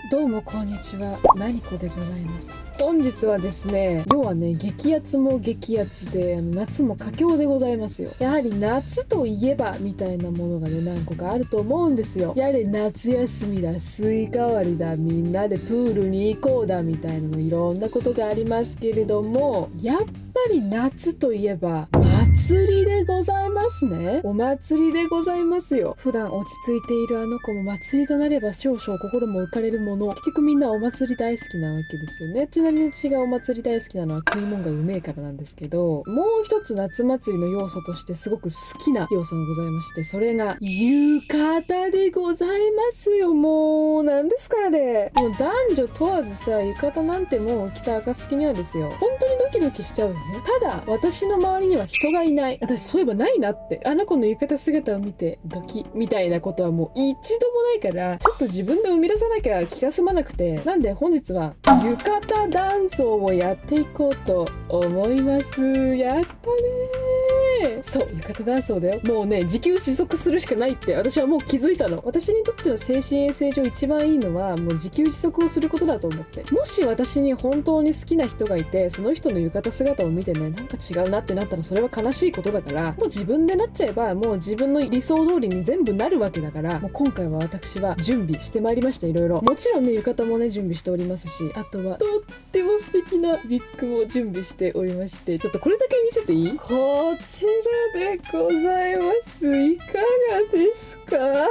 どうもこんにちは、なにこでございます。本日はですね、要はね、激アツも激アツで、夏も佳境でございますよ。やはり夏といえばみたいなものがね、何個かあると思うんですよ。やはり夏休みだ、スイカ割りだ、みんなでプールに行こうだみたいなのいろんなことがありますけれども、やっぱり夏といえば祭りでございますね。お祭りでございますよ。普段落ち着いているあの子も祭りとなれば少々心も浮かれるもの。結局みんなお祭り大好きなわけですよね。ちなみに私がお祭り大好きなのは食い物がうめえからなんですけど、もう一つ夏祭りの要素としてすごく好きな要素がございまして、それが浴衣でございますよ。もう何ですかあれ。もう男女問わずさ、浴衣なんてもう着た暁にはですよ、本当にドキドキしちゃうよね。ただ私の周りには人がいない。私そういえばないなって、あの子の浴衣姿を見てドキみたいなことはもう一度もないから、ちょっと自分で生み出さなきゃ気が済まなくて、なんで本日は浴衣男装をやっていこうと思います。やったねー。そう、浴衣男装だよ。もうね、自給自足するしかないって私はもう気づいたの。私にとっての精神衛生上一番いいのはもう自給自足をすることだと思って、もし私に本当に好きな人がいて、その人の浴衣姿を見てね、なんか違うなってなったらそれは悲しいことだから、もう自分でなっちゃえばもう自分の理想通りに全部なるわけだから、もう今回は私は準備してまいりました。いろいろもちろんね、浴衣もね準備しておりますし、あとはとっても素敵なビッグも準備しておりまして、ちょっとこれだけ見せていい？こちらでございます。いかがですか？よくない？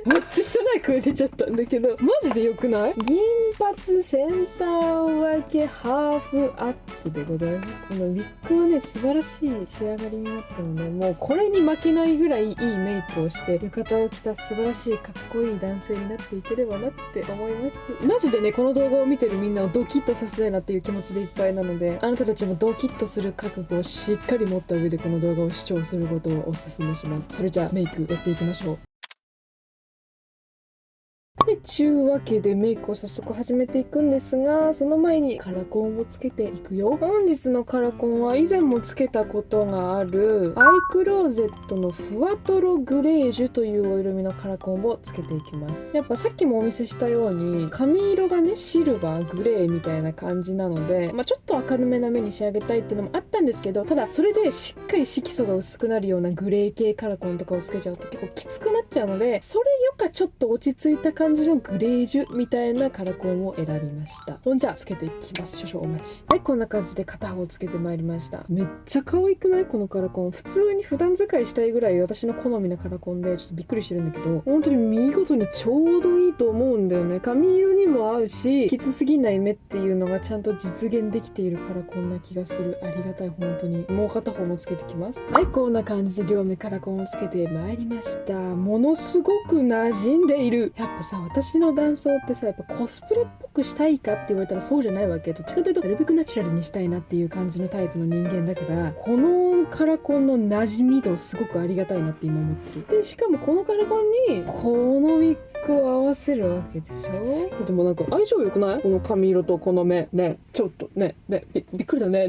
めっちゃ汚い声出ちゃったんだけど、マジでよくない？銀髪センター分けハーフアップでございます。このウィッグはね、素晴らしい仕上がりになったので、もうこれに負けないぐらいいいメイクをして浴衣を着た素晴らしいかっこいい男性になっていければなって思います。マジでね、この動画を見てるみんなをドキッとさせたいなっていう気持ちでいっぱいなので、あなたたちもドキッとする覚悟をしっかり持った上でこの動画を視聴することをお勧めします。それじゃあメイクやっていきましょう。で、ちゅうわけでメイクを早速始めていくんですが、その前にカラコンをつけていくよ。本日のカラコンは以前もつけたことがあるアイクローゼットのふわとろグレージュというお色味のカラコンをつけていきます。やっぱさっきもお見せしたように髪色がね、シルバーグレーみたいな感じなので、ちょっと明るめな目に仕上げたいっていうのもあったんですけど、ただそれでしっかり色素が薄くなるようなグレー系カラコンとかをつけちゃうと結構きつくなっちゃうので、それよかちょっと落ち着いた感じのグレージュみたいなカラコンを選びました。ほんじゃつけていきます。少々お待ち。はい、こんな感じで片方つけてまいりました。めっちゃ可愛くない？このカラコン。普通に普段使いしたいぐらい私の好みなカラコンで、ちょっとびっくりしてるんだけど、本当に見事にちょうどいいと思うんだよね。髪色にも合うし、きつすぎない目っていうのがちゃんと実現できているカラコンな気がする。ありがたい、本当に。もう片方もつけてきます。はい、こんな感じで両目カラコンをつけてまいりました。ものすごく馴染んでいる。やっぱさ、私の男装ってさ、やっぱコスプレっぽくしたいかって言われたらそうじゃないわけ。どっちかというとなるべくナチュラルにしたいなっていう感じのタイプの人間だから、このカラコンの馴染み度すごくありがたいなって今思ってる。でしかもこのカラコンにこのウィッグを合わせるわけでしょ。だってもうなんか相性良くない？この髪色とこの目ね、ちょっとねびっくりだね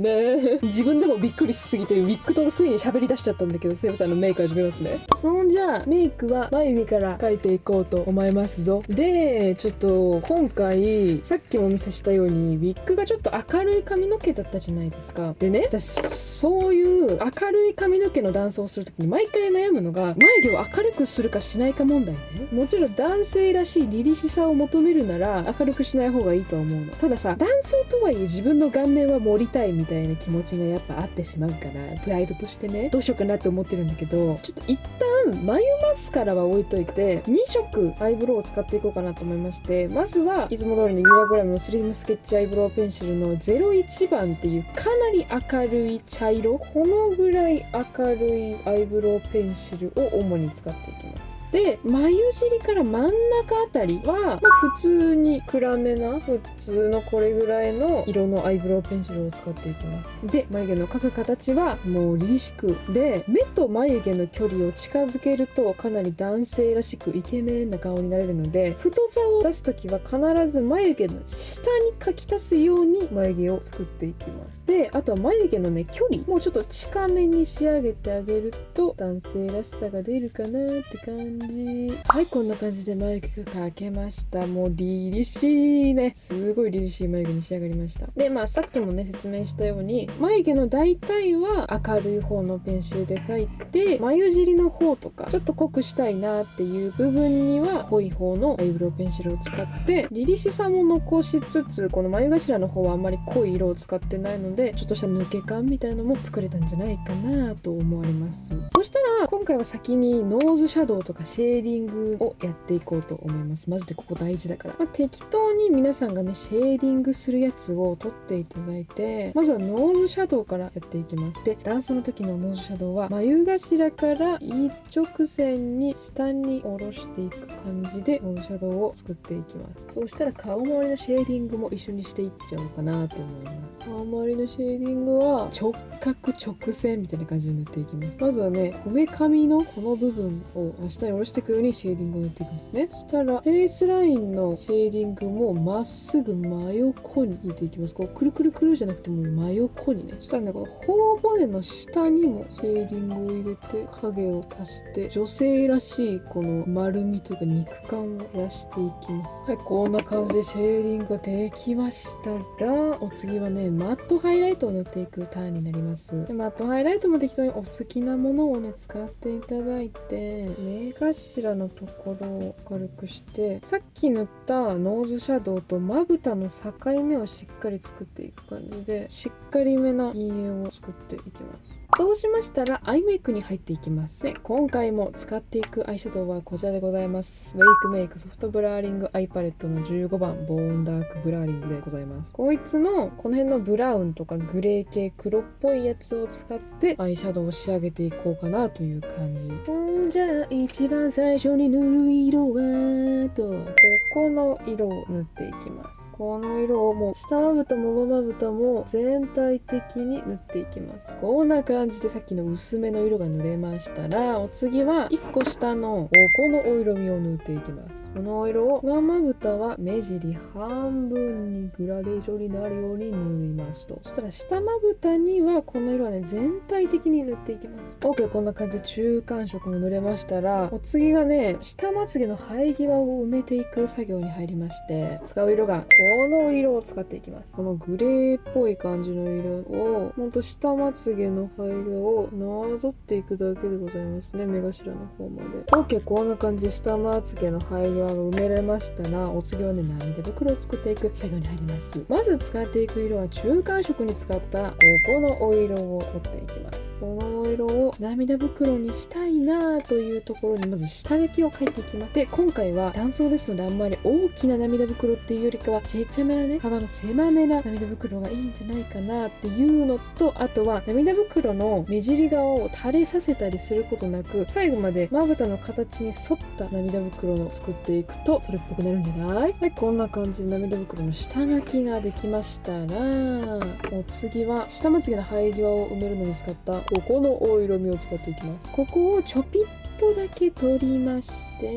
自分でもびっくりしすぎてウィッグとついに喋り出しちゃったんだけど、セイブさんのメイク始めますね。そんじゃあメイクは眉毛から描いていこうと思いますぞ。でちょっと今回さっきもお見せしたようにウィッグがちょっと明るい髪の毛だったじゃないですか。でね、私そういう明るい髪の毛の男装をするときに毎回悩むのが、眉毛を明るくするかしないか問題ね。もちろん男性らしい凛々しさを求めるなら明るくしない方がいいとは思うの。たださ、男装とはいえ自分の顔面は盛りたいみたいな気持ちがやっぱあってしまうから、プライドとしてね、どうしようかなって思ってるんだけど、ちょっと一旦眉マスカラは置いといて2色アイブロウを使っていこうかなと思いまして、まずはいつも通りのユアグラムのスリムスケッチアイブロウペンシルの01番っていうかなり明るい茶色、このぐらい明るいアイブロウペンシルを主に使っていきます。で、眉尻から真ん中あたりは、普通に暗めな普通のこれぐらいの色のアイブロウペンシルを使っていきます。で、眉毛の描く形はもう凛々しくで、目と眉毛の距離を近づけるとかなり男性らしくイケメンな顔になれるので、太さを出すときは必ず眉毛の下に描き足すように眉毛を作っていきます。で、あとは眉毛のね、距離もうちょっと近めに仕上げてあげると男性らしさが出るかなって感じ感じ。はい、こんな感じで眉毛が描けました。もう凛々しいね。すごい凛々しい眉毛に仕上がりました。で、さっきもね、説明したように、眉毛の大体は明るい方のペンシルで描いて、眉尻の方とか、ちょっと濃くしたいなっていう部分には、濃い方のアイブロウペンシルを使って、凛々しさも残しつつ、この眉頭の方はあんまり濃い色を使ってないので、ちょっとした抜け感みたいなのも作れたんじゃないかなと思われます。そしたら、今回は先にノーズシャドウとかシェーディングをやっていこうと思います。マジでここ大事だから。適当に皆さんがね、シェーディングするやつを取っていただいて、まずはノーズシャドウからやっていきます。で、段差の時のノーズシャドウは、眉頭から一直線に下に下ろしていく感じで、ノーズシャドウを作っていきます。そうしたら顔周りのシェーディングも一緒にしていっちゃおうかなと思います。顔周りのシェーディングは、直角直線みたいな感じで塗っていきます。まずはね、こめかみのこの部分を下に下ろしていくようにシェーディングを塗っていくんですね。そしたら、フェイスラインのシェーディングもまっすぐ真横に入れていきます。こう、くるくるくるじゃなくてもう真横にね。そしたらね、この頬骨の下にもシェーディングを入れて、影を足して、女性らしいこの丸みというか肉感を増やしていきます。はい、こんな感じでシェーディングができましたら、お次はね、マットハイライトを塗っていくターンになります。でマットハイライトも適当にお好きなものをね、使っていただいて、目頭のところを軽くして、さっき塗ったノーズシャドウとまぶたの境目をしっかり作っていく感じで、しっかりめな陰影を作っていきます。そうしましたらアイメイクに入っていきます。で、今回も使っていくアイシャドウはこちらでございます。ウェイクメイクソフトブラーリングアイパレットの15番ボーンダークブラーリングでございます。こいつのこの辺のブラウンとかグレー系黒っぽいやつを使ってアイシャドウを仕上げていこうかなという感じ。じゃあ一番最初に塗る色はと、ここの色を塗っていきます。この色をもう下まぶたも上まぶたも全体的に塗っていきます。こんな感じでさっきの薄めの色が塗れましたら、お次は1個下のここのお色味を塗っていきます。このお色を上まぶたは目尻半分にグラデーションになるように塗りますと。そしたら下まぶたにはこの色はね、全体的に塗っていきます。OK、こんな感じで中間色も塗れましたら、お次がね、下まつげの生え際を埋めていく作業に入りまして、使う色がこの色を使っていきます。このグレーっぽい感じの色を、ほんと下まつげの生え際をなぞっていくだけでございますね。目頭の方まで。OK、こんな感じで下まつげの生え際が埋められましたら、お次はね、涙袋を作っていく作業に入ります。まず使っていく色は中間色に使ったここのお色を取っていきます。このお色を涙袋にしたいなというところにまず下書きを描いていきます。で、今回は男装ですのであんまり大きな涙袋っていうよりかはちっちゃめなね、幅の狭めな涙袋がいいんじゃないかなっていうのと、あとは涙袋の目尻側を垂れさせたりすることなく、最後までまぶたの形に沿った涙袋を作っていくとそれっぽくなるんじゃない？はい、こんな感じで涙袋の下書きができましたら、お次は下まつげの生え際を埋めるのに使ったここのお色味を使っていきます。ここをちょぴっとだけ取りまして、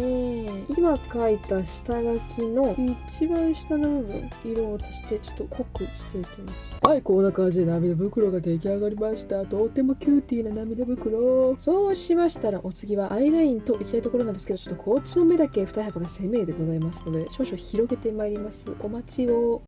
今描いた下書きの一番下の部分、色を足してちょっと濃くしていきます。はい、こんな感じで涙袋が出来上がりました。とってもキューティーな涙袋。そうしましたら、お次はアイラインといきたいところなんですけど、ちょっとこっちの目だけ二幅が鮮明でございますので、少々広げてまいります。お待ちを。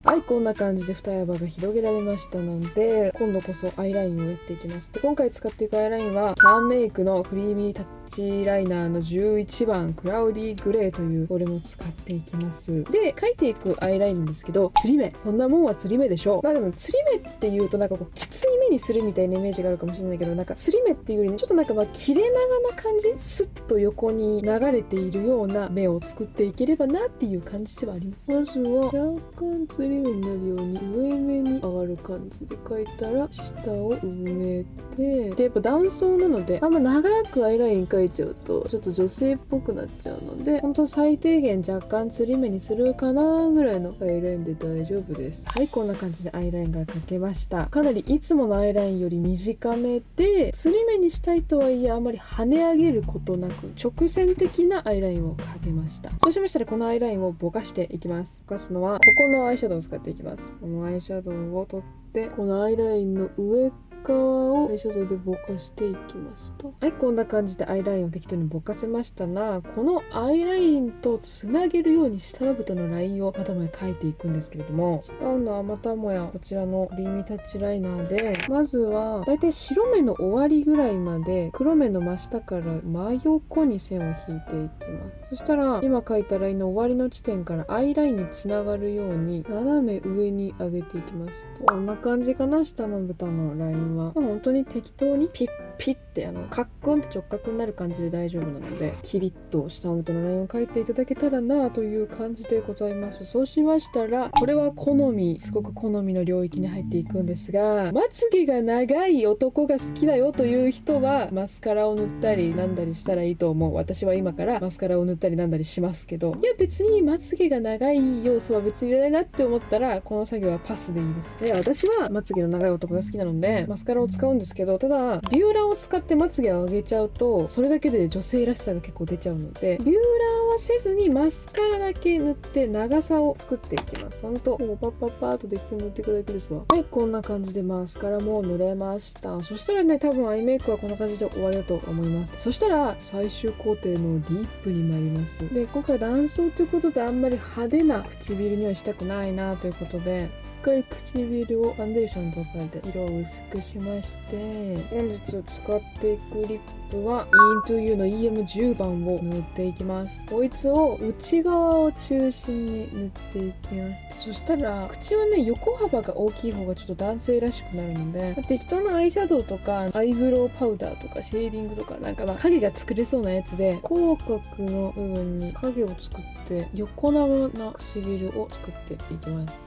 はい、こんな感じで二葉が広げられましたので、今度こそアイラインをやっていきます。で、今回使っていくアイラインは、キャンメイクのクリーミータッチライナーの11番クラウディーグレーというこれも使っていきます。で、描いていくアイラインなんですけど、釣り目。そんなもんは釣り目でしょう。まあでも釣り目っていうとなんかこうきつい目にするみたいなイメージがあるかもしれないけど、なんか釣り目っていうよりちょっとなんか切れ長な感じ、スッと横に流れているような目を作っていければなっていう感じではあります。まずは若干釣り目になるように上目に上がる感じで描いたら下を埋めて、でやっぱ男装なのであんま長くアイライン描いちゃうとちょっと女性っぽくなっちゃうので、ほんと最低限若干釣り目にするかなぐらいのアイラインで大丈夫です。はい、こんな感じでアイラインが描けました。かなりいつものアイラインより短めで、釣り目にしたいとはいえあまり跳ね上げることなく直線的なアイラインを描けました。そうしましたらこのアイラインをぼかしていきます。ぼかすのはここのアイシャドウを使っていきます。このアイシャドウを取ってこのアイラインの上側をアイシャドウでぼかしていきますと、はい、こんな感じでアイラインを適当にぼかせましたが、このアイラインとつなげるように下まぶたのラインをまたもや描いていくんですけれども、使うのはまたもやこちらのクリーミータッチライナーで、まずはだいたい白目の終わりぐらいまで黒目の真下から真横に線を引いていきます。そしたら今描いたラインの終わりの地点からアイラインにつながるように斜め上に上げていきます。こんな感じかな。下まぶたのラインは、本当に適当にピッピッてカックンって直角になる感じで大丈夫なので、キリッと下まぶたのラインを描いていただけたらなという感じでございます。そうしましたら、これは好み、すごく好みの領域に入っていくんですが、まつげが長い男が好きだよという人はマスカラを塗ったりなんだりしたらいいと思う。私は今からマスカラを塗ったりなんだりしますけど、いや別にまつげが長い要素は別にいらないなって思ったら、この作業はパスでいいです。で、私はまつげの長い男が好きなのでマスカラを使うんですけど、ただビューラーを使ってまつげを上げちゃうとそれだけで女性らしさが結構出ちゃうので、ビューラーはせずにマスカラだけ塗って長さを作っていきます。ほんともうパッパッパーと適当に塗っていくだけですわ。はい、こんな感じでマスカラも塗れました。そしたらね、多分アイメイクはこんな感じで終わりだと思います。そしたら最終工程のリップに参ります。で、今回男装ということであんまり派手な唇にはしたくないなということで、一回唇をファンデーションとかで色を薄くしまして、本日使っていくリップは Into You の EM10 番を塗っていきます。こいつを内側を中心に塗っていきます。そしたら口はね、横幅が大きい方がちょっと男性らしくなるので、適当なアイシャドウとかアイブロウパウダーとかシェーディングとかなんか影が作れそうなやつで口角の部分に影を作って横長な唇を作っていきます。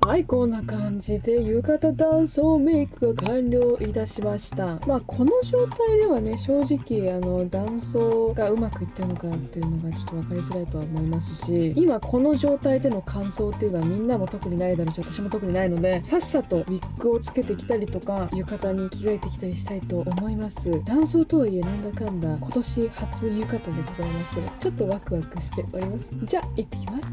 はい、こんな感じで浴衣男装メイクが完了いたしました。この状態ではね、正直男装がうまくいってるのかっていうのがちょっと分かりづらいとは思いますし、今この状態での感想っていうのはみんなも特にないだろうし、私も特にないので、さっさとウィッグをつけてきたりとか浴衣に着替えてきたりしたいと思います。男装とはいえなんだかんだ今年初浴衣でございますので、ちょっとワクワクしております。じゃあ行ってきます。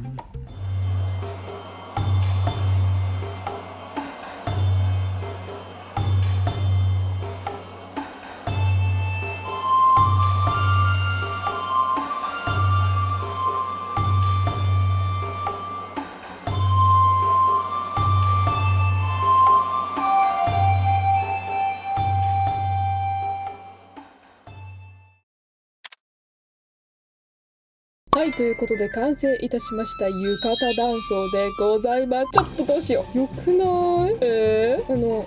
はい、ということで完成いたしました浴衣男装でございます。ちょっとどうしよう。よくない？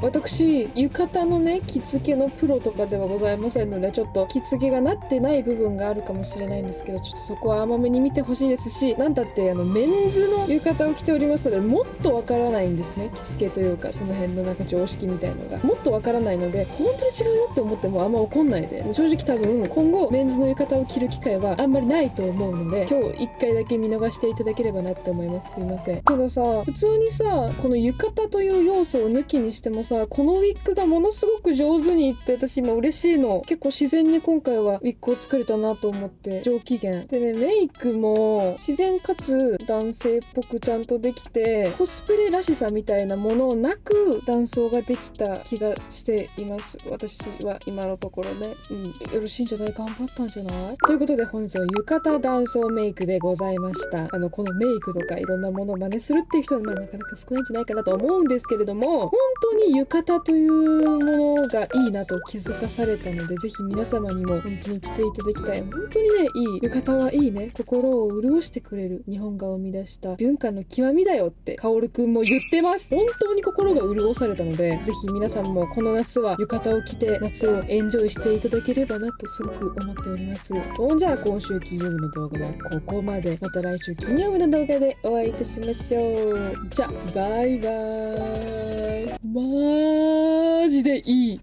私、浴衣のね、着付けのプロとかではございませんので、ちょっと着付けがなってない部分があるかもしれないんですけど、ちょっとそこは甘めに見てほしいですし、なんだってメンズの浴衣を着ておりますので、もっとわからないんですね。着付けというか、その辺のなんか常識みたいのが。もっとわからないので、本当に違うよって思ってもあんま怒んないで。正直多分、今後メンズの浴衣を着る機会はあんまりないと思うので、今日1回だけ見逃していただければなって思います。すいません。たださ、普通にさ、この浴衣という要素を抜きにしてもさ、このウィッグがものすごく上手にいって私今嬉しいの。結構自然に今回はウィッグを作れたなと思って上機嫌でね、メイクも自然かつ男性っぽくちゃんとできて、コスプレらしさみたいなものなく男装ができた気がしています。私は今のところね、よろしいんじゃない？頑張ったんじゃない？ということで本日は浴衣男装メイクでございました。このメイクとかいろんなものを真似するっていう人はなかなか少ないんじゃないかなと思うんですけれども、本当に浴衣というものがいいなと気づかされたので、ぜひ皆様にも本当に着ていただきたい。本当にね、いい浴衣はいいね。心を潤してくれる日本が生み出した文化の極みだよってカオルくんも言ってます。本当に心が潤されたので、ぜひ皆さんもこの夏は浴衣を着て夏をエンジョイしていただければなとすごく思っております。じゃあ今週金曜日の動画はここまで。また来週金曜日の動画でお会いいたしましょう。じゃあバイバーイ。マジでいい。